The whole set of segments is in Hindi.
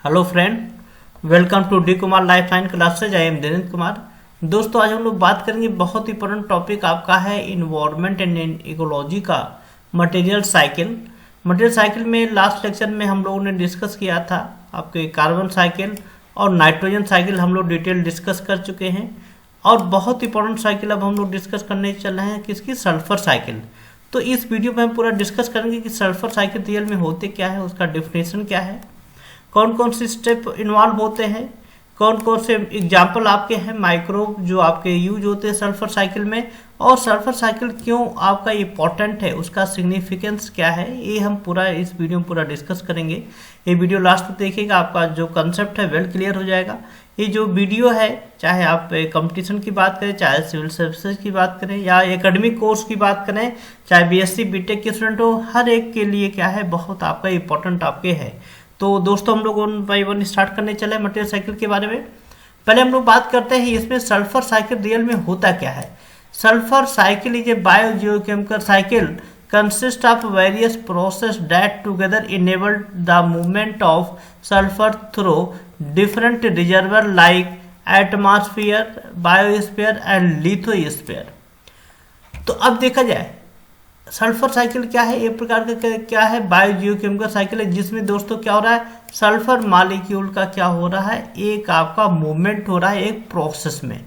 Hello friend, welcome to D Kumar life line classes. I am Dinesh Kumar. दोस्तों, आज हम लोग बात करेंगे बहुत इंपॉर्टेंट टॉपिक आपका है इन्वायरमेंट एंड इकोलॉजी का मटेरियल साइकिल। मटेरियल साइकिल में लास्ट लेक्चर में हम लोगों ने डिस्कस किया था आपके कार्बन साइकिल और नाइट्रोजन साइकिल हम लोग डिटेल डिस्कस कर चुके हैं। और बहुत इंपॉर्टेंट साइकिल अब हम लोग डिस्कस करने चल रहे हैं किसकी, सल्फर साइकिल। तो इस वीडियो में हम पूरा डिस्कस करेंगे कि सल्फर साइकिल रियल में होते क्या है, उसका डेफिनेशन क्या है, कौन कौन से स्टेप इन्वॉल्व होते हैं, कौन कौन से एग्जाम्पल आपके हैं माइक्रोब जो आपके यूज होते हैं सल्फर साइकिल में, और सल्फर साइकिल क्यों आपका इम्पोर्टेंट है, उसका सिग्निफिकेंस क्या है, ये हम पूरा इस वीडियो में पूरा डिस्कस करेंगे। ये वीडियो लास्ट तक देखिएगा, आपका जो कंसेप्ट है वेल क्लियर हो जाएगा। ये जो वीडियो है, चाहे आप कंपटीशन की बात करें, चाहे सिविल सर्विसेज की बात करें या एकेडमिक कोर्स की बात करें, चाहे बीएससी बीटेक के स्टूडेंट हो, हर एक के लिए क्या है बहुत आपका इम्पोर्टेंट आपके है। तो दोस्तों, हम लोग वन बाई वन स्टार्ट करने चले मटेरियल साइकिल के बारे में। पहले हम लोग बात करते हैं इसमें सल्फर साइकिल रियल में होता क्या है। Sulphur cycle is a biogeochemical cycle consist of various processes that together enable the movement of sulfur through different reservoirs like atmosphere, biosphere and lithosphere। तो अब देखा जाए सल्फर साइकिल क्या है, एक प्रकार का क्या है बायोजियोकेमिकल साइकिल है, जिसमें दोस्तों क्या हो रहा है, सल्फर मॉलिक्यूल का क्या हो रहा है, एक आपका मूवमेंट हो रहा है एक प्रोसेस में।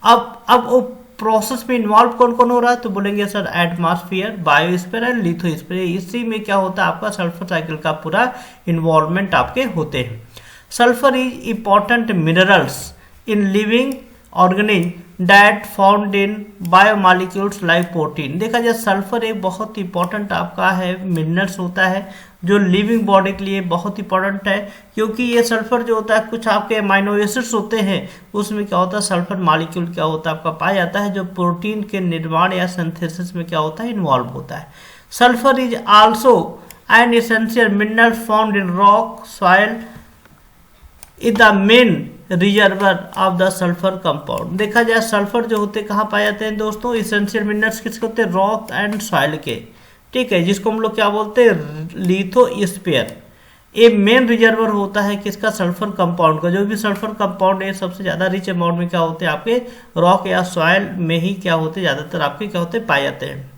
अब वो प्रोसेस में इन्वॉल्व कौन कौन हो रहा है, तो बोलेंगे sir atmosphere, biosphere and lithosphere. इसी में क्या होता है आपका सल्फर साइकिल का पूरा इन्वॉल्वमेंट आपके होते हैं। Sulphur is important minerals in living organism that found in biomolecules like protein. देखा जाए सल्फर एक बहुत इंपॉर्टेंट आपका है मिनरल्स होता है जो लिविंग बॉडी के लिए बहुत इंपॉर्टेंट है, क्योंकि ये सल्फर जो होता है कुछ आपके अमाइनो एसिड्स होते हैं, उसमें क्या होता है सल्फर मॉलिक्यूल क्या होता है आपका पाया जाता है, जो प्रोटीन के निर्माण या सिंथेसिस में क्या होता है इन्वॉल्व होता है। Sulphur is also an essential mineral found in rock soil is the main reservoir of the sulphur compound. देखा जाए सल्फर जो होते कहाँ पाए जाते हैं दोस्तों, एसेंशियल मिनरल्स किसके होते हैं, रॉक एंड सॉइल के, ठीक है, जिसको हम लोग क्या बोलते हैं लिथोस्फीयर। ये मेन रिजर्वर होता है किसका, सल्फर कंपाउंड का। जो भी सल्फर कंपाउंड है सबसे ज्यादा रिच अमाउंट में क्या होते हैं आपके रॉक या सॉइल में ही क्या होते ज्यादातर आपके क्या होते पाए जाते हैं।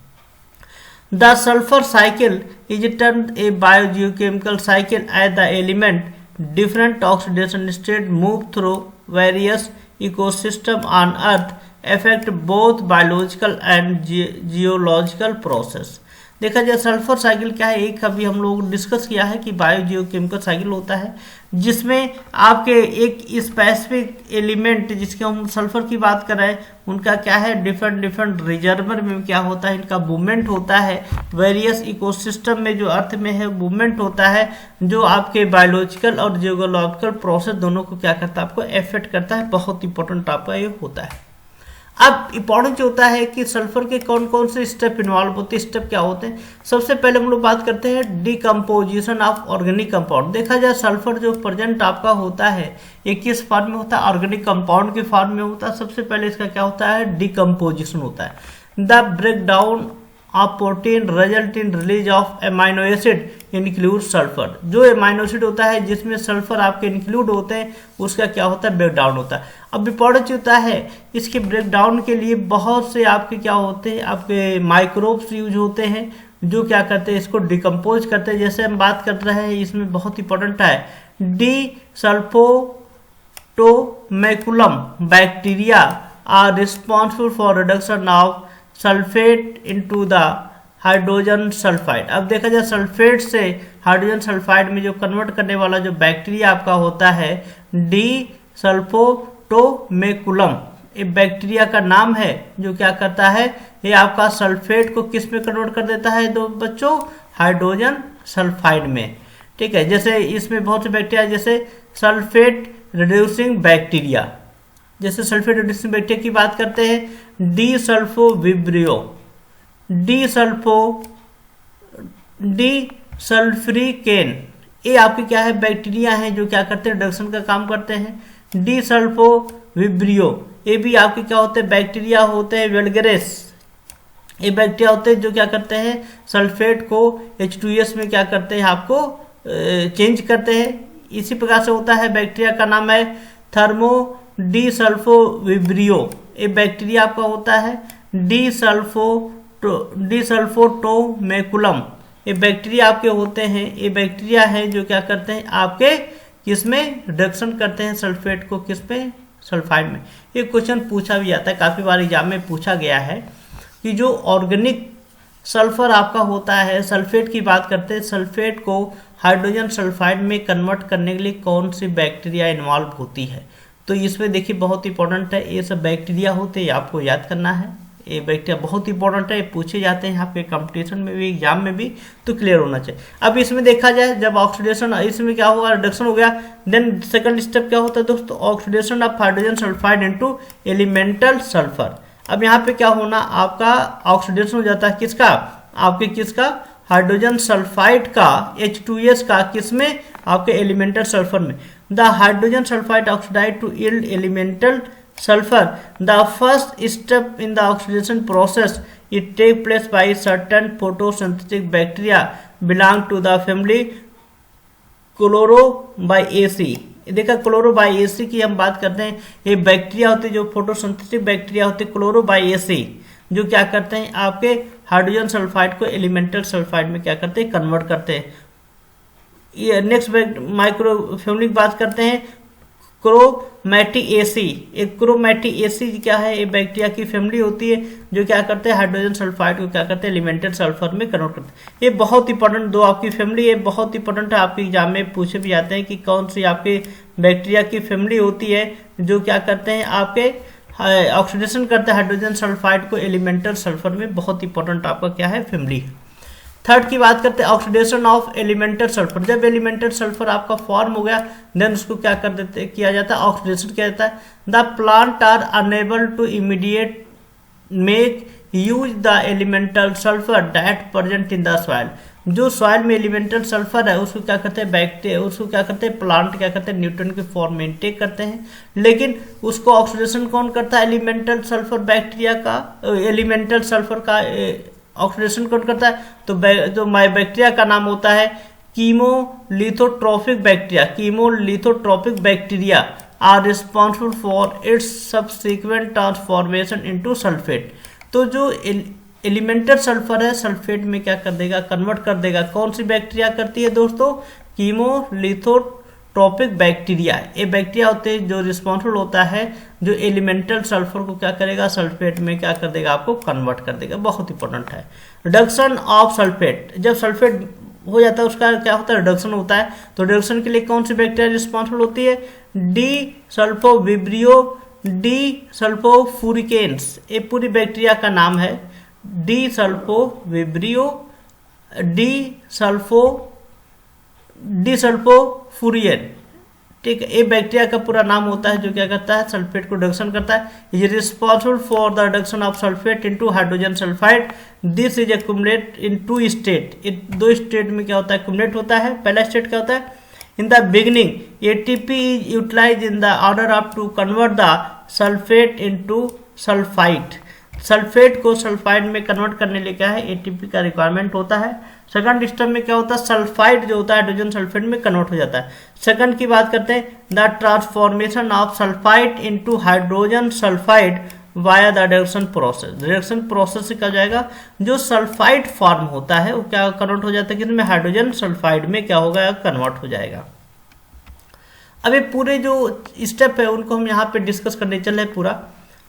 The sulphur cycle is termed a biogeochemical cycle as the element different oxidation state move through various ecosystem on earth affect both biological and geological process। देखा जाए सल्फर साइकिल क्या है, एक अभी हम लोग डिस्कस किया है कि बायोजियोकेमिकल साइकिल होता है जिसमें आपके एक स्पेसिफिक एलिमेंट जिसके हम सल्फर की बात कर रहे हैं उनका क्या है डिफरेंट रिजर्वर में क्या होता है इनका मूवमेंट होता है, वेरियस इकोसिस्टम में जो अर्थ में है मूवमेंट होता है, जो आपके बायोलॉजिकल और जियोलॉजिकल प्रोसेस दोनों को क्या करता है आपको इफेक्ट करता है। बहुत इंपॉर्टेंट आपका ये होता है। अब इंपॉर्टेंट होता है कि सल्फर के कौन कौन से स्टेप इन्वॉल्व होते हैं, स्टेप क्या होते हैं। सबसे पहले हम लोग बात करते हैं डिकम्पोजिशन ऑफ ऑर्गेनिक कंपाउंड। देखा जाए सल्फर जो प्रेजेंट आपका होता है ये किस फॉर्म में होता है, ऑर्गेनिक कंपाउंड के फॉर्म में होता है। सबसे पहले इसका क्या होता है डिकम्पोजिशन होता है, the break down of protein result in release of amino acid include sulphur. जो अमाइनो एसिड होता है जिसमें सल्फर आपके इंक्लूड होते हैं उसका क्या होता है ब्रेक डाउन होता है। अब इंपॉर्टेंट होता है इसके ब्रेक डाउन के लिए बहुत से आपके क्या होते हैं आपके माइक्रोब्स यूज होते हैं जो क्या करते हैं इसको डिकम्पोज करते हैं। जैसे हम बात कर रहे हैं इसमें बहुत इंपॉर्टेंट है desulfotomaculum bacteria are responsible for reduction of sulphate into the hydrogen sulphide. अब देखा जाए सल्फेट से हाइड्रोजन सल्फाइड में जो कन्वर्ट करने वाला जो बैक्टीरिया आपका होता है डी सल्फोटोमैकुलम, ये बैक्टीरिया का नाम है जो क्या करता है ये आपका सल्फेट को किस में कन्वर्ट कर देता है दो बच्चों, हाइड्रोजन सल्फाइड में, ठीक है। जैसे इसमें बहुत से बैक्टीरिया जैसे सल्फेट रिड्यूसिंग बैक्टीरिया, जैसे सल्फेट रिड्यूसिंग बैक्टीरिया की बात करते हैं डी सल्फ्रिकेन, ये आपके क्या है बैक्टीरिया हैं जो क्या करते हैं रिडक्शन का काम करते हैं। डी सल्फोविब्रियो, ये भी आपके क्या होते हैं बैक्टीरिया होते हैं वेल्गेरेस, ये बैक्टीरिया होते हैं जो क्या करते हैं सल्फेट को H2S में क्या करते हैं आपको चेंज करते हैं। इसी प्रकार से होता है। बैक्टीरिया का नाम है थर्मो डिसल्फोविब्रियो। ये बैक्टीरिया आपका होता है डिसल्फोटोमेकुलम। ये बैक्टीरिया आपके होते हैं, ये बैक्टीरिया है जो क्या करते हैं आपके किसमें रिडक्शन करते हैं सल्फेट को, किसमें, सल्फाइड में। ये क्वेश्चन पूछा भी जाता है, काफ़ी बार एग्जाम में पूछा गया है कि जो ऑर्गेनिक सल्फर आपका होता है, सल्फेट की बात करते हैं, सल्फेट को हाइड्रोजन सल्फाइड में कन्वर्ट करने के लिए कौन सी बैक्टीरिया इन्वॉल्व होती है। तो इसमें देखिए बहुत इंपॉर्टेंट है, ये सब बैक्टीरिया होते हैं, आपको याद करना है। ये बैक्टीरिया बहुत इंपॉर्टेंट है, पूछे जाते हैं यहाँ पे कंपटीशन में भी, एग्जाम में भी, तो क्लियर होना चाहिए। अब इसमें देखा जाए जब ऑक्सीडेशन, इसमें क्या हुआ, रिडक्शन हो गया, देन सेकंड स्टेप क्या होता है दोस्तों, oxidation of hydrogen sulphide into elemental sulphur. अब यहाँ पे क्या होना, आपका ऑक्सीडेशन हो जाता है किसका, आपके किसका, हाइड्रोजन सल्फाइड का, H2S का, किसमें, आपके एलिमेंटल सल्फर में। The hydrogen sulphide oxidize to yield elemental sulfur. The first step in the oxidation process, it take place by certain photosynthetic bacteria belong to the family Chlorobacilli। देखा क्लोरोबाइएसी की हम बात करते हैं, ये बैक्टीरिया होते हैं जो फोटोसिंथेटिक बैक्टीरिया होते हैं क्लोरोबाइएसी, जो क्या करते हैं आपके हाइड्रोजन सल्फाइड को एलिमेंटल सल्फाइड में क्या करते हैं, कन्वर्ट करते हैं। ये नेक्स्ट माइक्रो फैमिली की बात करते हैं क्रोमैटिएसी। एक क्रोमैटिएसी क्या है, ये बैक्टीरिया की फैमिली होती है जो क्या करते हैं हाइड्रोजन सल्फाइड को क्या करते हैं एलिमेंटल सल्फर में कन्वर्ट करते हैं। ये बहुत इंपॉर्टेंट, दो आपकी फैमिली है, बहुत इंपॉर्टेंट है, आपके एग्जाम में पूछे भी जाते हैं कि कौन सी आपकी बैक्टीरिया की फैमिली होती है जो क्या करते हैं आपके ऑक्सीडेशन करते हैं हाइड्रोजन सल्फाइड को एलिमेंटल सल्फर में। बहुत इंपॉर्टेंट आपका क्या है, फैमिली है। थर्ड की बात करते हैं ऑक्सीडेशन ऑफ एलिमेंटल सल्फर। जब एलिमेंटल सल्फर आपका फॉर्म हो गया, देन उसको क्या कर देते, किया जाता है, ऑक्सीडेशन किया जाता है। The plant are enable to immediate make use the elemental sulphur that present in the soil. जो सॉइल में एलिमेंटल सल्फर है उसको क्या करते हैं, बैक्टीरिया, उसको क्या करते हैं, प्लांट क्या करते हैं, न्यूट्रन के फॉर्म में इनटेक करते हैं। लेकिन उसको ऑक्सीडेशन कौन करता है, एलिमेंटल सल्फर बैक्टीरिया का, एलिमेंटल सल्फर का ऑक्सीडेशन कौन करता है, तो बैक्टीरिया का नाम होता है chemolithotrophic bacteria. Chemolithotrophic bacteria are responsible for its subsequent transformation into sulphate. तो जो एलिमेंटल सल्फर है सल्फेट में क्या कर देगा, कन्वर्ट कर देगा। कौन सी बैक्टीरिया करती है दोस्तों, कीमोलिथोट्रोपिक बैक्टीरिया। ये बैक्टीरिया होते हैं जो रिस्पॉन्सिबल होता है जो एलिमेंटल सल्फर को क्या करेगा, सल्फेट में क्या कर देगा, आपको कन्वर्ट कर देगा। बहुत इंपॉर्टेंट है। रिडक्शन ऑफ सल्फेट, जब सल्फेट हो जाता है उसका क्या होता है, रिडक्शन होता है। तो रिडक्शन के लिए कौन सी बैक्टीरिया रिस्पॉन्सिबल होती है, डिसल्फोविब्रियो डिसल्फोफुरिकेन्स। ये पूरी बैक्टीरिया का नाम है डिसल्फोविब्रियो डिसल्फोफुरियन। ठीक है, ये बैक्टीरिया का पूरा नाम होता है जो क्या करता है, सल्फेट को रिडक्शन करता है। Is responsible for the reduction of sulphate into hydrogen sulphide. This is accumulate in two state. दो स्टेट में क्या होता है, एक्युमुलेट होता है। पहला स्टेट क्या होता है, in the beginning ATP is utilize in the order of to convert the sulphate into sulphide. Sulphate को सल्फाइड में कन्वर्ट करने लिए क्या है, एटीपी का रिक्वायरमेंट होता है। सेकंड स्टेप में क्या होता है, सल्फाइड जो होता है हाइड्रोजन सल्फेट में कन्वर्ट हो जाता है। सेकंड की बात करते हैं, the transformation of sulphide into hydrogen sulphide via the reduction process. Reduction process से क्या हो जाएगा, जो सल्फाइड फॉर्म होता है वो क्या कन्वर्ट हो जाता है, किसमें, हाइड्रोजन सल्फाइड में क्या होगा, कन्वर्ट हो जाएगा। अब ये पूरे जो स्टेप है उनको हम यहाँ पे डिस्कस करने चल रहे हैं पूरा।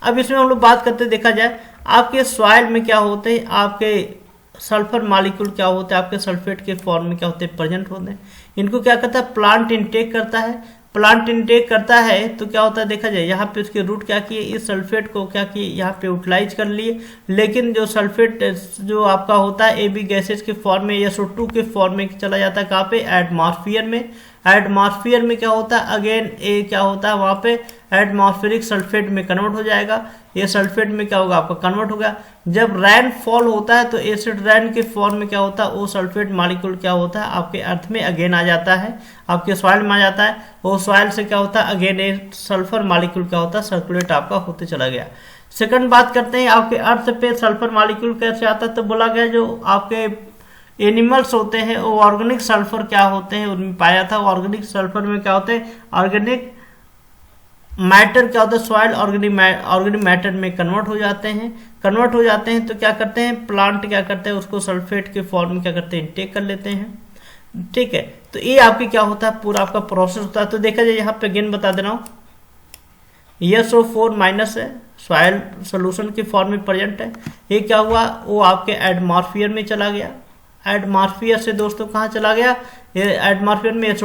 अब इसमें हम लोग बात करते देखा जाए, आपके सॉइल में क्या होते हैं, आपके सल्फर मॉलिक्यूल क्या होते हैं, आपके सल्फेट के फॉर्म में क्या होते हैं, प्रेजेंट होते हैं। इनको क्या करता है, प्लांट इनटेक करता है। प्लांट इनटेक करता है तो क्या होता है, देखा जाए यहाँ पे उसके रूट क्या किए, इस सल्फेट को क्या किए, यहाँ पे यूटिलाइज कर लिए। लेकिन जो सल्फेट जो आपका होता है AB गैसेज के फॉर्म में, SO2 के फॉर्म में चला जाता है, कहाँ पे, एटमॉस्फेयर में। एटमॉस्फेयर में क्या होता है, अगेन ए क्या होता है वहाँ पे एटमॉस्फेरिक सल्फेट में कन्वर्ट हो जाएगा। ये सल्फेट में क्या होगा, आपका कन्वर्ट हो गया। जब रैन फॉल होता है तो एसिड रैन के फॉर्म में क्या होता है, वो सल्फेट मॉलिक्यूल क्या होता है, आपके अर्थ में अगेन आ जाता है, आपके सॉइल में आ जाता है। वो सॉइल से क्या होता है, अगेन ए सल्फर मॉलिक्यूल क्या होता है, सर्कुलेट आपका होते चला गया। सेकंड बात करते हैं, आपके अर्थ पे सल्फर मॉलिक्यूल कैसे आता है, तो बोला गया जो आपके एनिमल्स होते हैं वो ऑर्गेनिक सल्फर क्या होते हैं उनमें पाया था। ऑर्गेनिक सल्फर में क्या होते हैं, ऑर्गेनिक मैटर क्या होता है, सॉइल ऑर्गेनिक मैटर में कन्वर्ट हो जाते हैं तो क्या करते हैं, प्लांट क्या करते हैं, उसको सल्फेट के फॉर्म में क्या करते हैं, इनटेक कर लेते हैं। ठीक है, तो ये आपकी क्या होता है, पूरा आपका प्रोसेस होता है। तो देखा जाए यहाँ पे अगेन बता दे रहा हूँ, SO4 माइनस है, सॉइल सोल्यूशन के फॉर्म में प्रेजेंट है। ये क्या हुआ, वो आपके एटमॉस्फेयर में चला गया। एटमॉस्फेयर से दोस्तों कहाँ चला गया, ये एटमॉस्फेयर में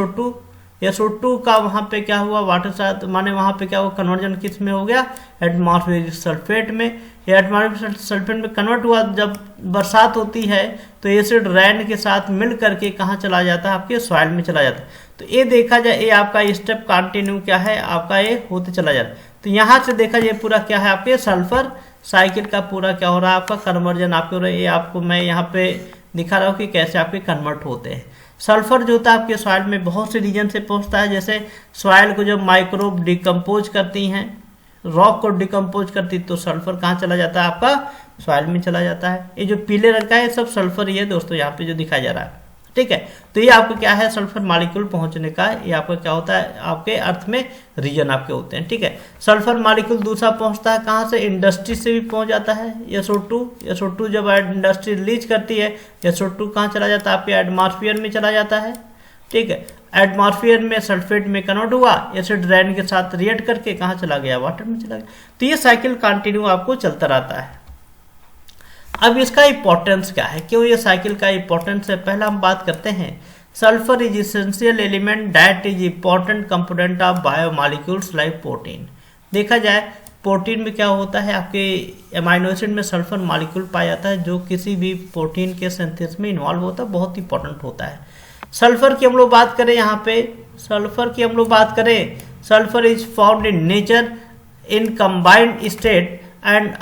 SO2 का वहाँ पे क्या हुआ, वाटर साथ माने वहाँ पे क्या हुआ, कन्वर्जन किस में हो गया, एटमॉस्फेरिक सल्फेट में। ये एटमॉस्फेरिक सल्फेट में कन्वर्ट हुआ। जब बरसात होती है तो एसिड रेन के साथ मिल करके कहाँ चला जाता है, आपके सॉइल में चला जाता है। तो ये देखा जाए, ये आपका स्टेप कंटिन्यू क्या है, आपका ये होते चला जाता है। तो यहाँ से देखा जाए पूरा क्या है, आपके सल्फर साइकिल का पूरा क्या हो रहा है, आपका कन्वर्जन आपके हो रहा है। ये आपको मैं यहाँ पे दिखा रहा हूँ कि कैसे आपके कन्वर्ट होते हैं। सल्फर जो होता है आपके सॉइल में बहुत से रीजन से पहुंचता है। जैसे सॉइल को जब माइक्रोब डिकम्पोज करती हैं, रॉक को डिकम्पोज करती, तो सल्फर कहाँ चला जाता है, आपका सॉइल में चला जाता है। ये जो पीले रंग का है सब सल्फर ही है दोस्तों, यहाँ पे जो दिखाया जा रहा है। ठीक है, तो ये आपको क्या है, सल्फर मॉलिक्यूल पहुंचने का ये आपका क्या होता है, आपके अर्थ में रीजन आपके होते हैं। ठीक है, सल्फर मॉलिक्यूल दूसरा पहुंचता है कहाँ से, इंडस्ट्री से भी पहुंच जाता है। SO2 जब इंडस्ट्री रिलीज करती है, SO2 कहाँ चला जाता है, आपके एटमॉस्फेयर में चला जाता है। ठीक है, एटमॉस्फेयर में सल्फेट में कन्वर्ट हुआ, एसिड रेन के साथ रिएक्ट करके कहाँ चला गया, वाटर में चला गया। तो ये साइकिल कंटिन्यू आपको चलता रहता है। अब इसका इंपॉर्टेंस क्या है, क्यों ये साइकिल का इंपॉर्टेंस है, पहला हम बात करते हैं। Sulphur is essential element that is important component of biomolecules like protein. देखा जाए प्रोटीन में क्या होता है, आपके अमाइनो एसिड में सल्फर मॉलिक्यूल पाया जाता है जो किसी भी प्रोटीन के सिंथेसिस में इन्वॉल्व होता है, बहुत इंपॉर्टेंट होता है। सल्फर की हम लोग बात करें, यहाँ पे sulphur is found in nature in combined state and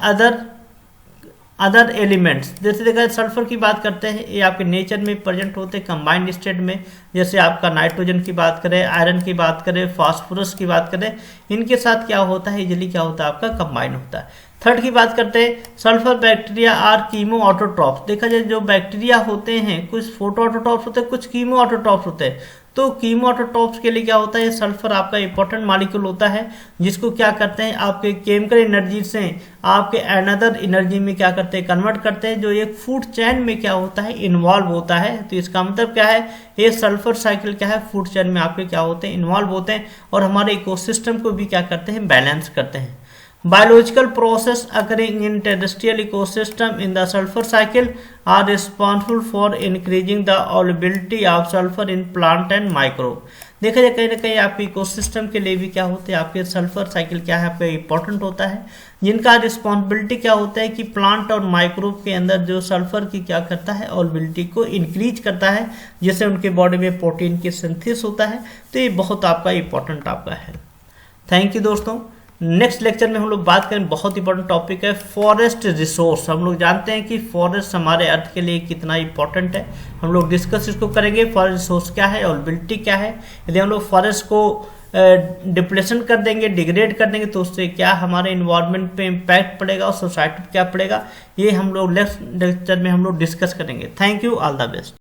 other elements. जैसे देखा सल्फर की बात करते हैं, ये आपके नेचर में प्रेजेंट होते हैं कंबाइंड स्टेट में। जैसे आपका नाइट्रोजन की बात करें, आयरन की बात करें, फास्फोरस की बात करें, इनके साथ क्या होता है, इजिली क्या होता है, आपका कंबाइन होता है। थर्ड की बात करते हैं, sulphur bacteria are chemoautotrophs. देखा जाए जो बैक्टीरिया होते हैं, कुछ फोटो ऑटोट्रॉप्स होते हैं, कुछ कीमो ऑटोट्रॉप्स होते हैं। तो कीमो ऑटोट्रॉप्स के लिए क्या होता है, सल्फर आपका इंपॉर्टेंट मॉलिक्यूल होता है, जिसको क्या करते हैं, आपके केमिकल एनर्जी से आपके अनदर एनर्जी में क्या करते हैं, कन्वर्ट करते हैं, जो एक फूड चेन में क्या होता है, इन्वॉल्व होता है। तो इसका मतलब क्या है, ये सल्फर साइकिल क्या है, फूड चेन में आपके क्या होते हैं, इन्वॉल्व होते हैं, और हमारे इकोसिस्टम को भी क्या करते हैं, बैलेंस करते हैं। Biological process occurring in terrestrial ecosystem in the sulfur cycle are responsible for increasing the availability of sulfur in plant and microbe। देखा जाए कहीं ना कहीं आपके इकोसिस्टम के लिए भी क्या होते हैं, आपके सल्फर साइकिल क्या है, आपका इंपॉर्टेंट होता है, जिनका रिस्पॉन्सिबिलिटी क्या होता है कि प्लांट और माइक्रोब के अंदर जो सल्फर की क्या करता है, अवेलेबिलिटी को इंक्रीज करता है, जिससे उनके बॉडी में प्रोटीन की सिंथेसिस होता है। तो ये बहुत आपका इंपॉर्टेंट आपका है। थैंक यू दोस्तों। नेक्स्ट लेक्चर में हम लोग बात करें, बहुत इंपॉर्टेंट टॉपिक है फॉरेस्ट रिसोर्स। हम लोग जानते हैं कि फॉरेस्ट हमारे अर्थ के लिए कितना इंपॉर्टेंट है, हम लोग डिस्कस इसको करेंगे। फॉरेस्ट रिसोर्स क्या है, अवेलेबिलिटी क्या है, यदि हम लोग फॉरेस्ट को डिप्लेशन कर देंगे, डिग्रेड कर देंगे, तो उससे क्या हमारे इन्वायरमेंट पे इम्पैक्ट पड़ेगा और सोसाइटी पे क्या पड़ेगा, ये हम लोग नेक्स्ट लेक्चर में हम लोग डिस्कस करेंगे। Thank you, all the best.